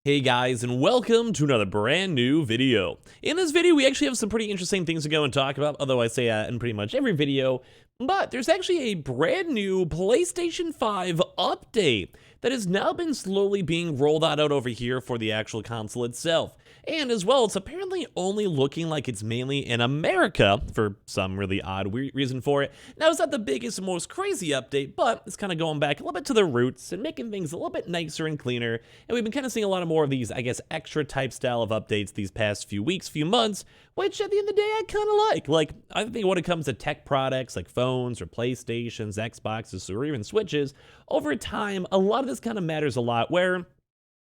Hey guys, and welcome to another brand new video. In this video, we actually have some pretty interesting things to go and talk about, although I say that in pretty much every video, but there's actually a brand new PlayStation 5 update that has now been slowly being rolled out over here for the actual console itself. And as well, it's apparently only looking like it's mainly in America for some really odd reason for it. Now, it's not the biggest and most crazy update, but it's kind of going back a little bit to the roots and making things a little bit nicer and cleaner. And we've been kind of seeing a lot more of these, I guess, extra type style of updates these past few weeks, few months, which at the end of the day, I kind of like. Like, I think when it comes to tech products like phones or PlayStations, Xboxes, or even Switches, over time, a lot of this kind of matters a lot where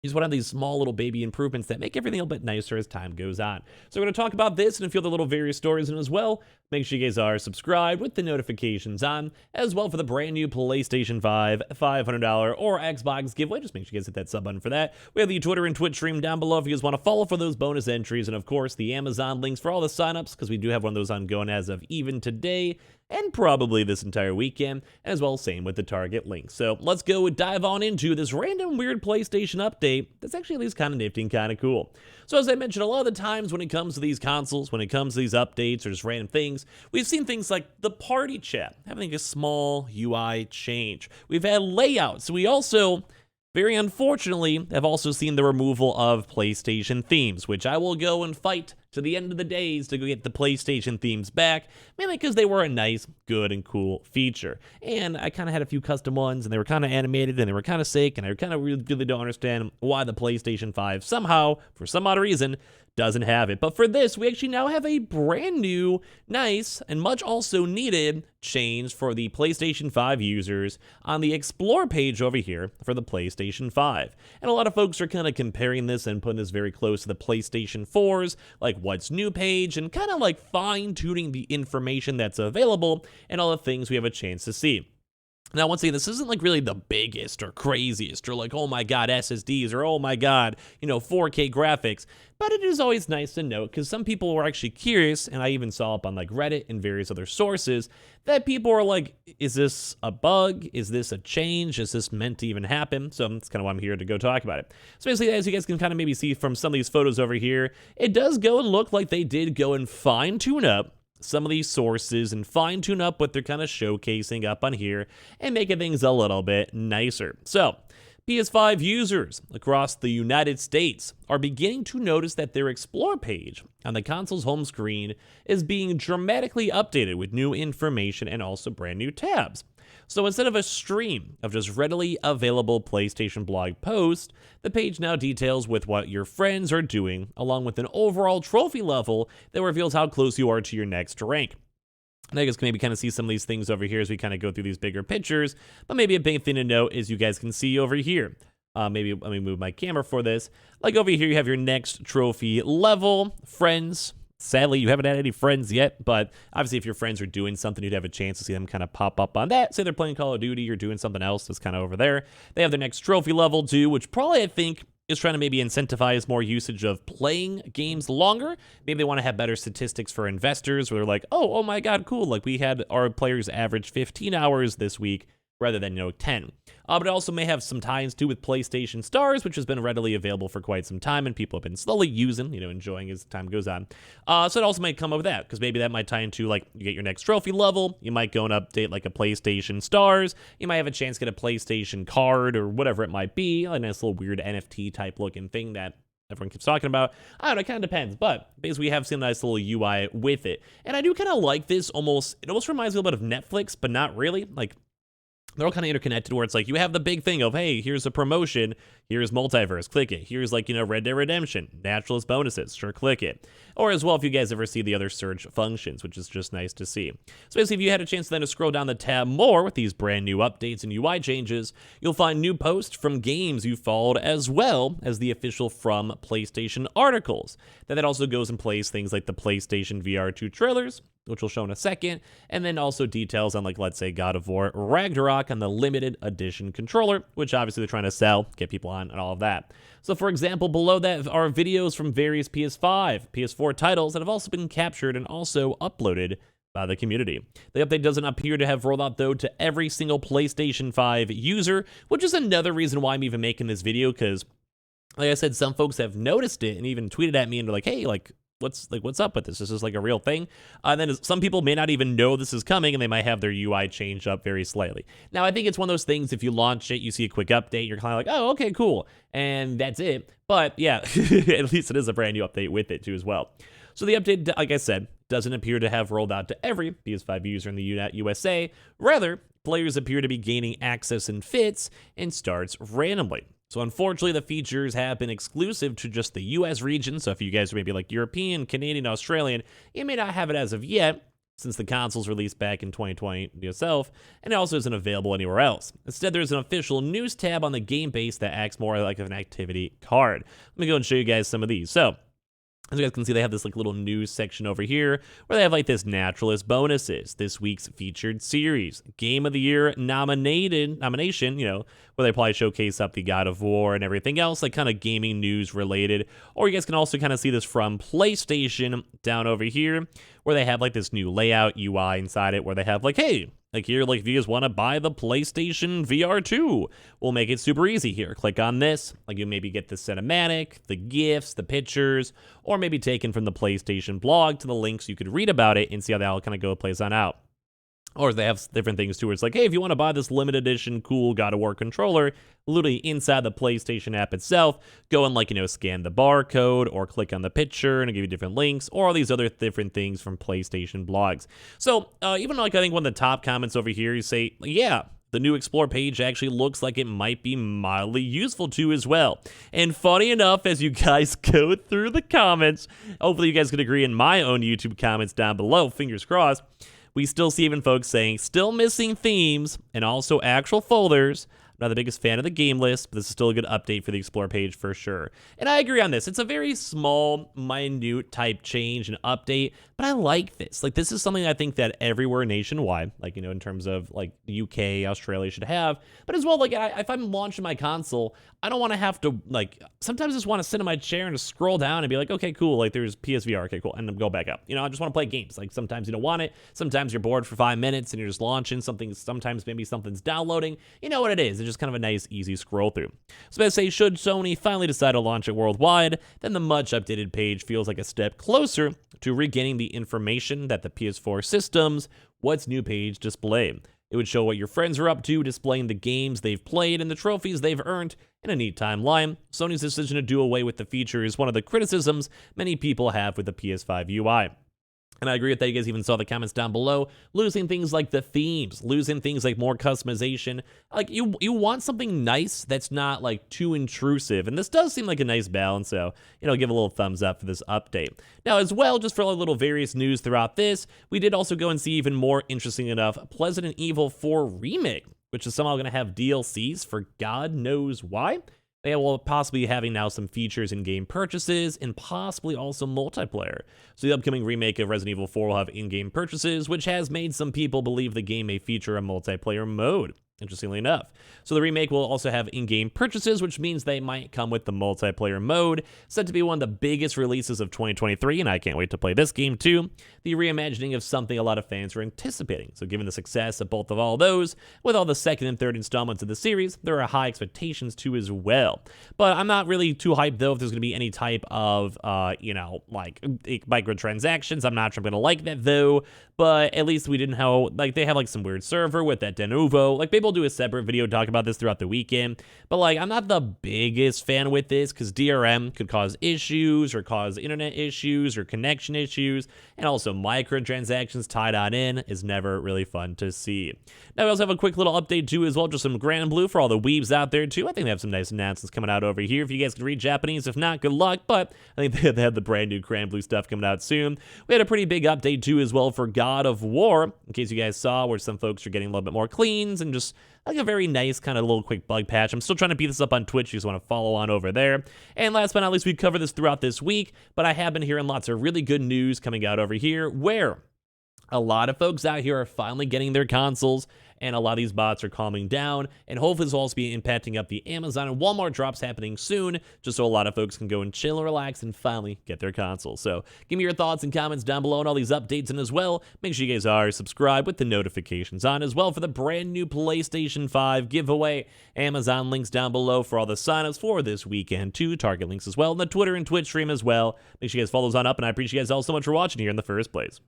you just want to have these small little baby improvements that make everything a little bit nicer as time goes on. So we're going to talk about this and a few other little various stories, and as well, make sure you guys are subscribed with the notifications on, as well for the brand new PlayStation 5 $500 or Xbox giveaway. Just make sure you guys hit that sub button for that. We have the Twitter and Twitch stream down below if you guys want to follow for those bonus entries, and of course the Amazon links for all the signups, because we do have one of those ongoing as of even today, and probably this entire weekend, as well, same with the Target link. So let's go dive on into this random weird PlayStation update that's actually at least kind of nifty and kind of cool. So as I mentioned, a lot of the times when it comes to these consoles, when it comes to these updates or just random things, we've seen things like the party chat having a small UI change. We've had layouts. We also, very unfortunately, have also seen the removal of PlayStation themes, which I will go and fight to the end of the days to go get the PlayStation themes back, mainly because they were a nice, good, and cool feature. And I kind of had a few custom ones, and they were kind of animated, and they were kind of sick, and I kind of really don't understand why the PlayStation 5 somehow, for some odd reason, doesn't have it. But for this, we actually now have a brand new, nice, and much also needed change for the PlayStation 5 users on the Explore page over here for the PlayStation 5. And a lot of folks are kind of comparing this and putting this very close to the PlayStation 4's, like what's new page, and kind of like fine-tuning the information that's available and all the things we have a chance to see. Now, once again, this isn't like really the biggest or craziest or like, oh my god, SSDs or oh my god, 4K graphics, but it is always nice to note because some people were actually curious, and I even saw up on like Reddit and various other sources that people are like, is this a bug? Is this a change? Is this meant to even happen? So that's kind of why I'm here to go talk about it. So basically, as you guys can kind of maybe see from some of these photos over here, it does go and look like they did go and fine-tune up some of these sources and fine-tune up what they're kind of showcasing up on here and making things a little bit nicer. So, PS5 users across the United States are beginning to notice that their Explore page on the console's home screen is being dramatically updated with new information and also brand new tabs. So instead of a stream of just readily available PlayStation blog posts, the page now details with what your friends are doing, along with an overall trophy level that reveals how close you are to your next rank. And I guess can maybe kind of see some of these things over here as we kind of go through these bigger pictures, but maybe a big thing to note is you guys can see over here. Maybe let me move my camera for this. Like over here, you have your next trophy level, friends. Sadly, you haven't had any friends yet, but obviously if your friends are doing something, you'd have a chance to see them kind of pop up on that. Say they're playing Call of Duty or doing something else that's kind of over there. They have their next trophy level too, which probably I think is trying to maybe incentivize more usage of playing games longer. Maybe they want to have better statistics for investors where they're like, oh my god, cool. Like we had our players average 15 hours this week rather than 10. But it also may have some ties too with PlayStation Stars, which has been readily available for quite some time, and people have been slowly using, enjoying as time goes on. So it also might come up with that, because maybe that might tie into, like, you get your next trophy level, you might go and update, like, a PlayStation Stars, you might have a chance to get a PlayStation card, or whatever it might be, a nice little weird NFT-type looking thing that everyone keeps talking about. I don't know, it kind of depends, but basically we have seen a nice little UI with it. And I do kind of like this it almost reminds me a little bit of Netflix, but not really. Like, they're all kind of interconnected where it's like you have the big thing of, hey, here's a promotion, here's multiverse, click it. Here's like, Red Dead Redemption, naturalist bonuses, sure, click it. Or as well, if you guys ever see the other search functions, which is just nice to see. So basically, if you had a chance then to scroll down the tab more with these brand new updates and UI changes, you'll find new posts from games you followed as well as the official From PlayStation articles. Then that also goes and plays things like the PlayStation VR 2 trailers, which we'll show in a second, and then also details on, like, let's say God of War Ragnarok on the limited edition controller, which obviously they're trying to sell, get people on, and all of that. So for example, below that are videos from various PS5, PS4 titles that have also been captured and also uploaded by the community. The update doesn't appear to have rolled out, though, to every single PlayStation 5 user, which is another reason why I'm even making this video, because Like I said, some folks have noticed it and even tweeted at me and they're like, hey, what's up with this? This is like a real thing. Then some people may not even know this is coming, and they might have their UI changed up very slightly. Now, I think it's one of those things, if you launch it, you see a quick update, you're kind of like, oh, okay, cool. And that's it. But yeah, at least it is a brand new update with it too as well. So the update, like I said, doesn't appear to have rolled out to every PS5 user in the USA. Rather, players appear to be gaining access in fits and starts randomly. So unfortunately, the features have been exclusive to just the US region. So if you guys are maybe like European, Canadian, Australian, you may not have it as of yet, since the console's released back in 2020 yourself, and it also isn't available anywhere else. Instead, there's an official news tab on the game base that acts more like an activity card. Let me go and show you guys some of these. So, as you guys can see, they have this like little news section over here where they have like this naturalist bonuses, this week's featured series, Game of the Year nomination, where they probably showcase up the God of War and everything else, like kind of gaming news related. Or you guys can also kind of see this from PlayStation down over here, where they have like this new layout UI inside it, where they have like, hey, like here, like if you guys want to buy the PlayStation VR 2, we'll make it super easy here. Click on this, like you maybe get the cinematic, the GIFs, the pictures, or maybe taken from the PlayStation blog to the links you could read about it and see how that all kind of plays on out. Or they have different things too, where it's like, hey, if you want to buy this limited edition cool God of War controller, literally inside the PlayStation app itself, go and scan the barcode or click on the picture and it'll give you different links or all these other different things from PlayStation blogs. So even I think one of the top comments over here, you say, yeah, the new Explore page actually looks like it might be mildly useful too as well. And funny enough, as you guys go through the comments, hopefully you guys can agree in my own YouTube comments down below, fingers crossed, we still see even folks saying, still missing themes and also actual folders. I'm not the biggest fan of the game list, but this is still a good update for the Explore page for sure. And I agree on this. It's a very small, minute type change and update, but I like this. Like, this is something I think that everywhere nationwide, in terms of like the UK, Australia should have. But as well, if I'm launching my console, I don't want to have to, sometimes I just want to sit in my chair and just scroll down and be like, okay, cool, like there's PSVR, okay, cool, and then go back up. I just want to play games. Like, sometimes you don't want it. Sometimes you're bored for 5 minutes and you're just launching something. Sometimes maybe something's downloading. You know what it is. It's just kind of a nice, easy scroll through. So I say, should Sony finally decide to launch it worldwide, then the much updated page feels like a step closer to regaining the information that the PS4 systems What's New page display. It would show what your friends are up to, displaying the games they've played and the trophies they've earned in a neat timeline. Sony's decision to do away with the feature is one of the criticisms many people have with the PS5 UI. And I agree with that. You guys even saw the comments down below, losing things like the themes, losing things like more customization. Like, you want something nice that's not too intrusive. And this does seem like a nice balance, so, give a little thumbs up for this update. Now, as well, just for a little various news throughout this, we did also go and see even more interesting enough, Resident Evil 4 Remake, which is somehow going to have DLCs for God knows why. They will possibly be having now some features in-game purchases and possibly also multiplayer. So the upcoming remake of Resident Evil 4 will have in-game purchases, which has made some people believe the game may feature a multiplayer mode, interestingly enough. So the remake will also have in-game purchases, which means they might come with the multiplayer mode, said to be one of the biggest releases of 2023, and I can't wait to play this game too. The reimagining of something a lot of fans are anticipating. So given the success of both of all those, with all the second and third installments of the series, there are high expectations too as well. But I'm not really too hyped though if there's going to be any type of, microtransactions. I'm not sure I'm going to like that though, but at least we didn't have, they have some weird server with that Denuvo. Maybe we'll do a separate video talking about this throughout the weekend, but I'm not the biggest fan with this because DRM could cause issues or cause internet issues or connection issues, and also microtransactions tied on in is never really fun to see. Now we also have a quick little update too as well, just some Grand Blue for all the weebs out there too. I think they have some nice announcements coming out over here. If you guys can read Japanese, if not, good luck, but I think they have the brand new Grand Blue stuff coming out soon. We had a pretty big update too as well for God of War, in case you guys saw, where some folks are getting a little bit more cleans and just a very nice kind of little quick bug patch. I'm still trying to beat this up on Twitch. You just want to follow on over there. And last but not least, we covered this throughout this week, but I have been hearing lots of really good news coming out over here where a lot of folks out here are finally getting their consoles and a lot of these bots are calming down, and hopefully this will also be impacting up the Amazon and Walmart drops happening soon, just so a lot of folks can go and chill and relax and finally get their console. So give me your thoughts and comments down below on all these updates, and as well, make sure you guys are subscribed with the notifications on as well for the brand new PlayStation 5 giveaway. Amazon links down below for all the signups for this weekend too, Target links as well, and the Twitter and Twitch stream as well. Make sure you guys follow those on up, and I appreciate you guys all so much for watching here in the first place.